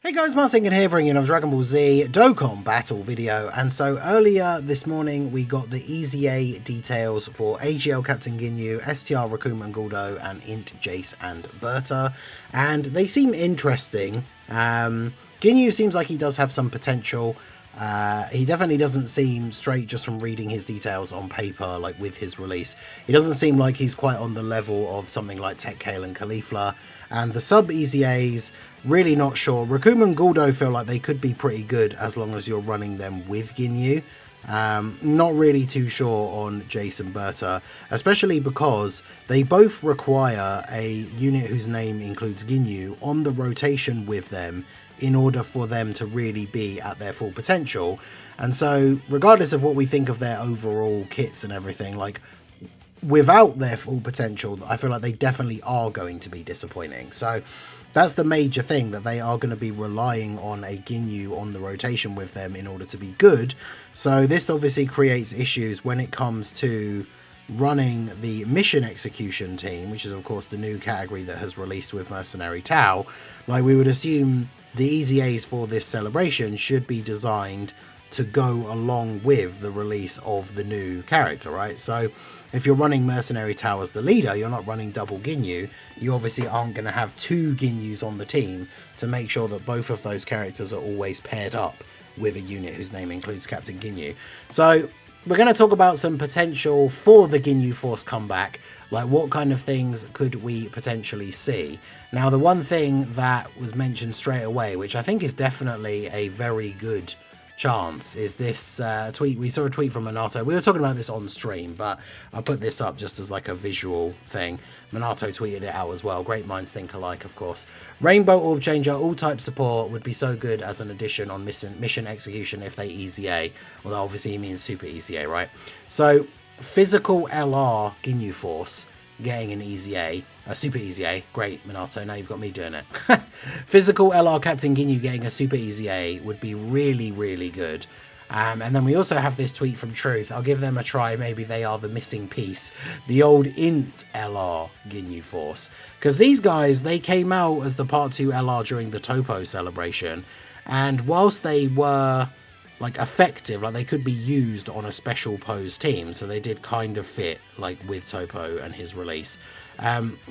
Hey guys, Martin here bringing another Dragon Ball Z Dokkan Battle video. And so earlier this morning we got the EZA details for AGL Captain Ginyu, STR Raccoon Guldo, and INT Jace and Berta. And they seem interesting. Ginyu seems like he does have some potential. He definitely doesn't seem straight just from reading his details on paper, like with his release. He doesn't seem like he's quite on the level of something like Tech Kale and Caulifla. And the sub EZAs, really not sure. Raccoon and Guldo feel like they could be pretty good as long as you're running them with Ginyu. Not really too sure on Jace and Berta, especially because they both require a unit whose name includes Ginyu on the rotation with them in order for them to really be at their full potential. And so regardless of what we think of their overall kits and everything, like without their full potential, I feel like they definitely are going to be disappointing. So that's the major thing, that they are going to be relying on a Ginyu on the rotation with them in order to be good. So this obviously creates issues when it comes to running the mission execution team, which is of course the new category that has released with Mercenary Tau. Like, we would assume the EZAs for this celebration should be designed to go along with the release of the new character, right? So if you're running Mercenary Tau as the leader, you're not running double Ginyu. You obviously aren't going to have two Ginyus on the team to make sure that both of those characters are always paired up with a unit whose name includes Captain Ginyu. So we're going to talk about some potential for the Ginyu Force comeback. Like, what kind of things could we potentially see? Now, the one thing that was mentioned straight away, which I think is definitely a very good chance, is this tweet. We saw a tweet from Minato. We were talking about this on stream, but I'll put this up just as like a visual thing. Minato tweeted it out as well. Great minds think alike, of course. Rainbow Orb Changer, all type support would be so good as an addition on mission execution if they EZA. Although obviously he means super EZA, right? So physical LR Ginyu Force getting an EZA, a super EZA, great Minato, now you've got me doing it. Physical LR Captain Ginyu getting a super EZA would be really, really good. And then we also have this tweet from Truth. I'll give them a try, maybe they are the missing piece. The old INT LR Ginyu Force. Because these guys, they came out as the Part 2 LR during the Topo celebration. And whilst they were like effective, like they could be used on a special pose team, so they did kind of fit like with Topo and his release.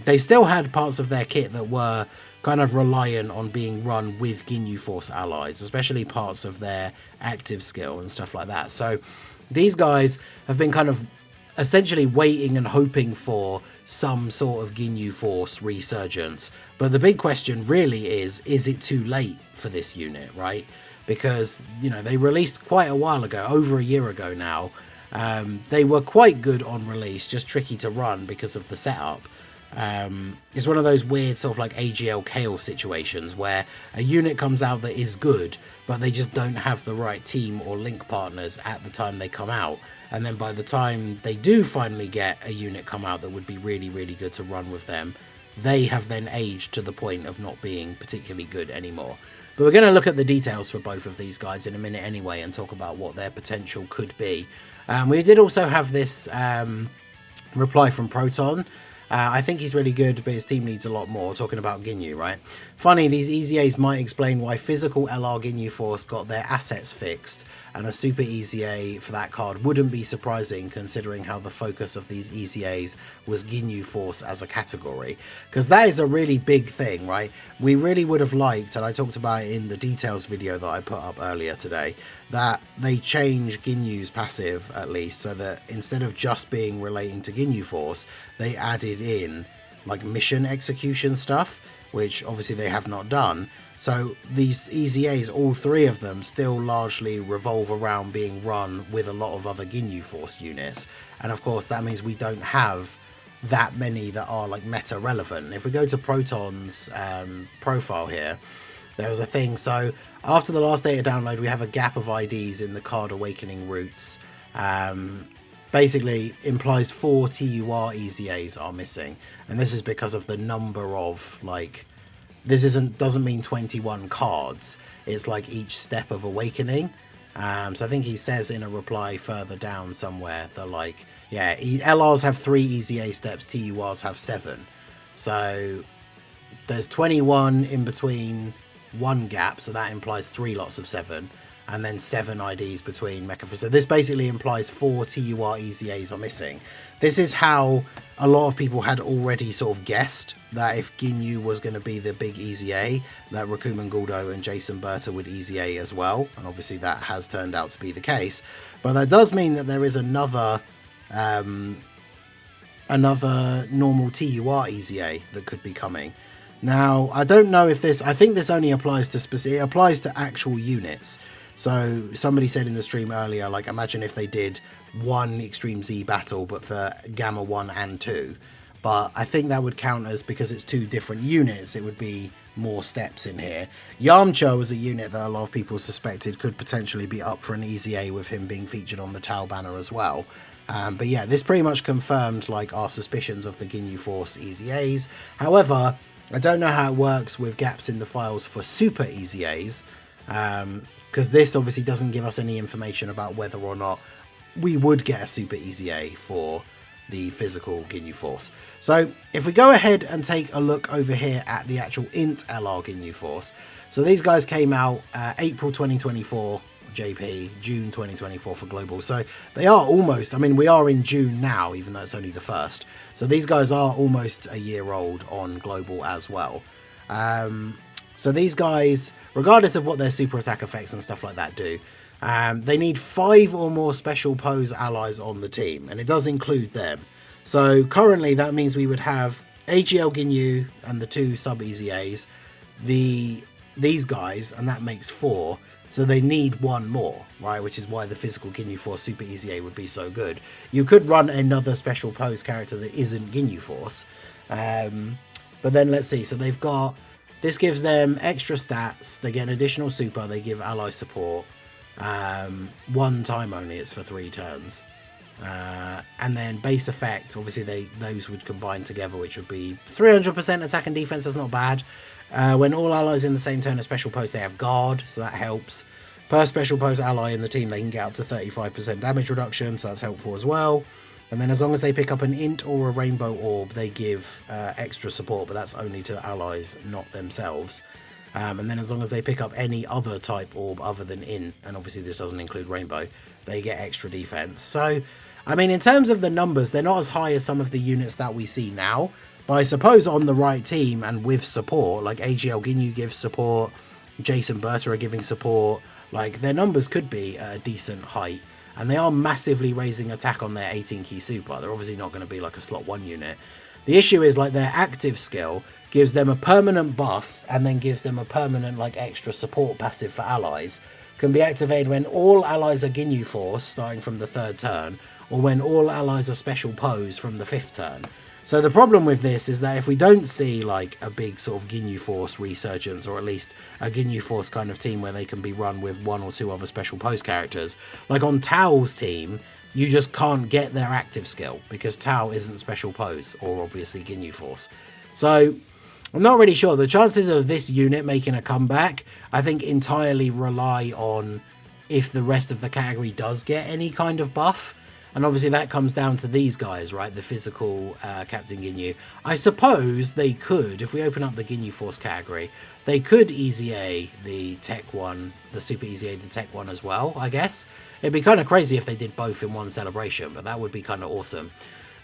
They still had parts of their kit that were kind of reliant on being run with Ginyu Force allies, especially parts of their active skill and stuff like that. So these guys have been kind of essentially waiting and hoping for some sort of Ginyu Force resurgence. But the big question really is it too late for this unit, right? Because, you know, they released quite a while ago, over a year ago now. They were quite good on release, just tricky to run because of the setup. It's one of those weird sort of like AGL Kale situations where a unit comes out that is good, but they just don't have the right team or link partners at the time they come out. And then by the time they do finally get a unit come out that would be really, really good to run with them, they have then aged to the point of not being particularly good anymore. But we're going to look at the details for both of these guys in a minute anyway and talk about what their potential could be. We did also have this reply from Proton. I think he's really good, but his team needs a lot more, talking about Ginyu, right? Funny, these EZAs might explain why physical LR Ginyu Force got their assets fixed, and a super EZA for that card wouldn't be surprising considering how the focus of these EZAs was Ginyu Force as a category. Because that is a really big thing, right? We really would have liked, and I talked about it in the details video that I put up earlier today, that they change Ginyu's passive at least, so that instead of just being relating to Ginyu Force, they added in like mission execution stuff, which obviously they have not done. So these EZAs, all three of them, still largely revolve around being run with a lot of other Ginyu Force units. And of course that means we don't have that many that are like meta relevant. If we go to Proton's profile here, there was a thing. So after the last data download, we have a gap of IDs in the card awakening routes. Basically implies 4 TUR EZAs are missing, and this is because of the number of, like, this doesn't mean 21 cards, it's like each step of awakening. So I think he says in a reply further down somewhere that, like, yeah, LRs have 3 EZA steps, TURs have 7, so there's 21 in between 1 gap, so that implies 3 lots of 7, and then 7 IDs between Mecha. So this basically implies 4 TUR EZAs are missing. This is how a lot of people had already sort of guessed that if Ginyu was going to be the big EZA, that Rakumen Guldo and Jason Berta would EZA as well, and obviously that has turned out to be the case. But that does mean that there is another normal TUR EZA that could be coming. Now, I don't know if this, I think this only applies to it applies to actual units. So somebody said in the stream earlier, like, imagine if they did 1 Extreme Z battle, but for Gamma 1 and 2. But I think that would count as, because it's 2 different units, it would be more steps in here. Yamcha was a unit that a lot of people suspected could potentially be up for an EZA with him being featured on the Tau banner as well. But yeah, this pretty much confirmed like our suspicions of the Ginyu Force EZAs. However, I don't know how it works with gaps in the files for Super EZAs, because this obviously doesn't give us any information about whether or not we would get a Super EZA for the physical Ginyu Force. So if we go ahead and take a look over here at the actual INT LR Ginyu Force. So these guys came out April 2024 JP, June 2024 for global. So they are almost, I mean, we are in June now, even though it's only the 1st. So these guys are almost a year old on global as well. So these guys, regardless of what their super attack effects and stuff like that do, they need 5 or more special pose allies on the team, and it does include them. So currently that means we would have AGL Ginyu and the 2 sub EZAs, these guys, and that makes 4. So they need 1 more, right? Which is why the physical Ginyu Force Super EZA would be so good. You could run another special pose character that isn't Ginyu Force. But then let's see. So they've got, this gives them extra stats. They get an additional super. They give ally support. 1 time only. It's for 3 turns. And then base effect, obviously those would combine together, which would be 300% attack and defense. That's not bad. When all allies in the same turn are special post, they have guard, so that helps. Per special post ally in the team, they can get up to 35% damage reduction, so that's helpful as well. And then as long as they pick up an int or a rainbow orb, they give extra support, but that's only to allies, not themselves. And then as long as they pick up any other type orb other than int, and obviously this doesn't include rainbow, they get extra defense. So, I mean, in terms of the numbers, they're not as high as some of the units that we see now. But I suppose on the right team and with support, like AGL Ginyu gives support, Jason Berta are giving support, like their numbers could be at a decent height. And they are massively raising attack on their 18 key super. They're obviously not going to be like a slot 1 unit. The issue is like their active skill gives them a permanent buff and then gives them a permanent like extra support passive for allies. Can be activated when all allies are Ginyu Force starting from the 3rd turn, or when all allies are special pose from the 5th turn. So the problem with this is that if we don't see like a big sort of Ginyu Force resurgence, or at least a Ginyu Force kind of team where they can be run with 1 or 2 other special pose characters, like on Tao's team, you just can't get their active skill because Tao isn't special pose or obviously Ginyu Force. So I'm not really sure. The chances of this unit making a comeback, I think, entirely rely on if the rest of the category does get any kind of buff. And obviously that comes down to these guys, right? The physical Captain Ginyu. I suppose they could, if we open up the Ginyu Force category, they could EZA the tech one, the Super EZA the tech one as well, I guess. It'd be kind of crazy if they did both in one celebration, but that would be kind of awesome.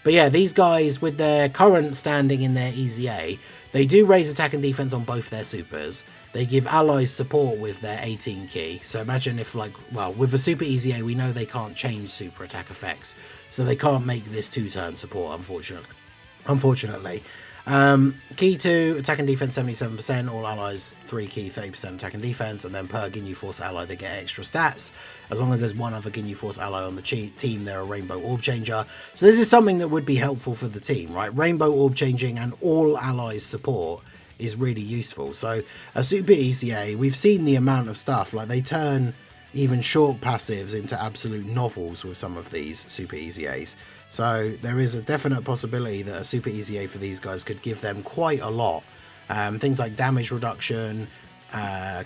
But yeah, these guys, with their current standing in their EZA, they do raise attack and defense on both their supers. They give allies support with their 18 key. So imagine if, like, well, with a Super EZA, we know they can't change super attack effects. So they can't make this 2-turn support, unfortunately. Key 2, attack and defense 77%, all allies 3 key, 30% attack and defense, and then per Ginyu Force ally they get extra stats. As long as there's 1 other Ginyu Force ally on the team, they're a Rainbow Orb Changer. So this is something that would be helpful for the team, right? Rainbow Orb Changing and all allies support is really useful. So a Super EZA, we've seen the amount of stuff, like they turn even short passives into absolute novels with some of these Super EZAs. So there is a definite possibility that a Super EZA for these guys could give them quite a lot. Things like damage reduction,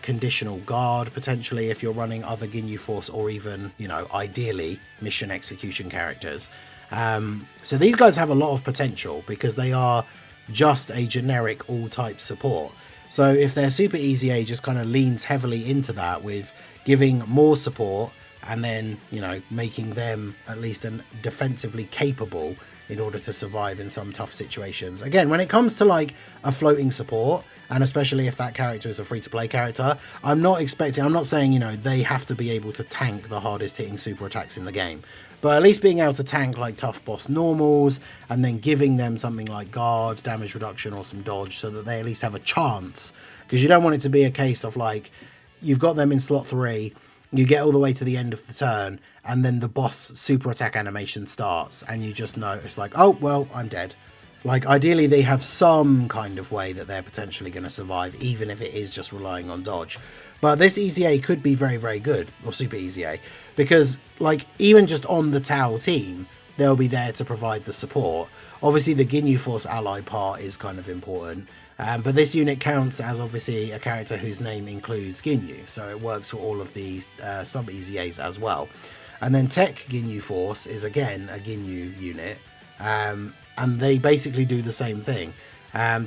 conditional guard, potentially if you're running other Ginyu Force or even, you know, ideally mission execution characters. So these guys have a lot of potential because they are just a generic all-type support. So if their Super EZA just kind of leans heavily into that with giving more support and then, you know, making them at least defensively capable in order to survive in some tough situations. Again, when it comes to like a floating support, and especially if that character is a free-to-play character, I'm not saying, you know, they have to be able to tank the hardest hitting super attacks in the game. But at least being able to tank like tough boss normals and then giving them something like guard, damage reduction or some dodge so that they at least have a chance. Because you don't want it to be a case of like, you've got them in slot 3, you get all the way to the end of the turn, and then the boss super attack animation starts, and you just know it's like, oh, well, I'm dead. Like, ideally, they have some kind of way that they're potentially going to survive, even if it is just relying on dodge. But this EZA could be very, very good, or Super EZA, because, like, even just on the Tau team, they'll be there to provide the support. Obviously, the Ginyu Force ally part is kind of important. But this unit counts as obviously a character whose name includes Ginyu, so it works for all of the sub-EZAs as well. And then Tech Ginyu Force is again a Ginyu unit, and they basically do the same thing.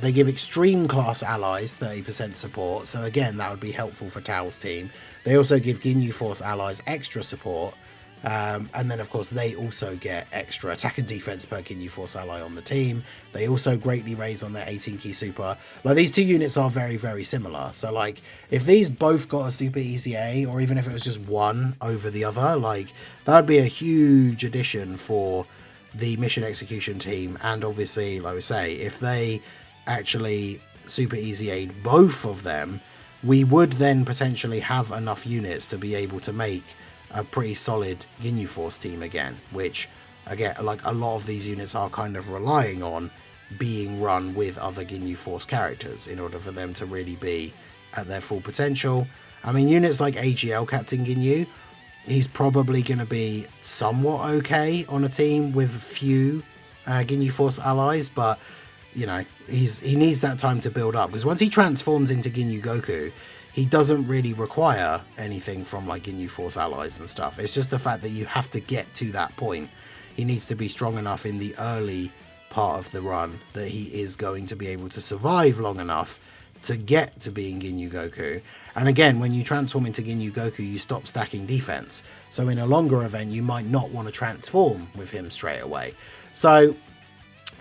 They give extreme class allies 30% support, so again that would be helpful for Tao's team. They also give Ginyu Force allies extra support, and then of course they also get extra attack and defense per Ginyu Force ally on the team. They also greatly raise on their 18 key super. Like, these two units are very, very similar. So like, if these both got a Super EZA, or even if it was just one over the other, like, that would be a huge addition for the mission execution team. And obviously, like I say, if they actually Super EZA'd both of them, we would then potentially have enough units to be able to make a pretty solid Ginyu Force team again, which again, like, a lot of these units are kind of relying on being run with other Ginyu Force characters in order for them to really be at their full potential. I mean, units like AGL Captain Ginyu, he's probably going to be somewhat okay on a team with few Ginyu Force allies, but you know, he needs that time to build up, because once he transforms into Ginyu Goku, he doesn't really require anything from like Ginyu Force allies and stuff. It's just the fact that you have to get to that point. He needs to be strong enough in the early part of the run that he is going to be able to survive long enough to get to being Ginyu Goku. And again, when you transform into Ginyu Goku, you stop stacking defense. So in a longer event, you might not want to transform with him straight away. So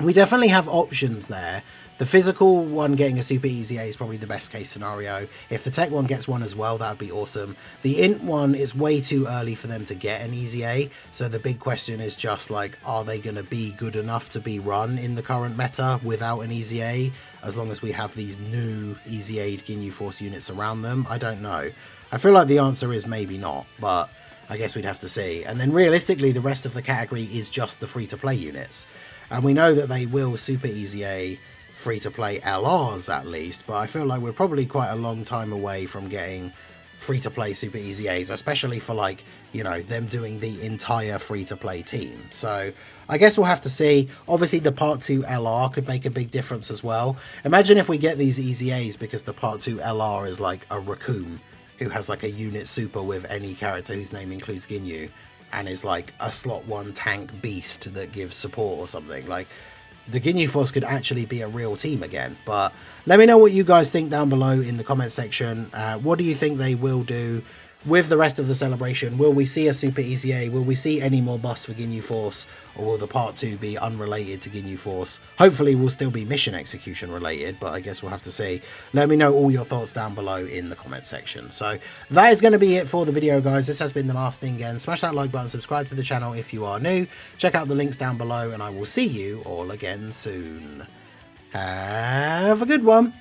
we definitely have options there. The physical one getting a Super EZA is probably the best case scenario. If the tech one gets one as well, that would be awesome. The int one is way too early for them to get an EZA, so the big question is just like, are they going to be good enough to be run in the current meta without an EZA, as long as we have these new EZA'd Ginyu Force units around them? I don't know. I feel like the answer is maybe not, but I guess we'd have to see. And then realistically, the rest of the category is just the free-to-play units. And we know that they will Super EZA free-to-play LRs at least, but I feel like we're probably quite a long time away from getting free-to-play Super EZAs, especially for, like, you know, them doing the entire free-to-play team. So I guess we'll have to see. Obviously the Part 2 LR could make a big difference as well. Imagine if we get these EZAs because the Part 2 LR is like a Raccoon who has like a unit super with any character whose name includes Ginyu, and is like a slot 1 tank beast that gives support or something. Like, the Ginyu Force could actually be a real team again. But let me know what you guys think down below in the comment section. What do you think they will do with the rest of the celebration? Will we see a Super EZA? Will we see any more buffs for Ginyu Force? Or will the Part 2 be unrelated to Ginyu Force? Hopefully we'll still be mission execution related, but I guess we'll have to see. Let me know all your thoughts down below in the comment section. So that is going to be it for the video, guys. This has been the Masked Ningen. Smash that like button, subscribe to the channel if you are new. Check out the links down below, and I will see you all again soon. Have a good one.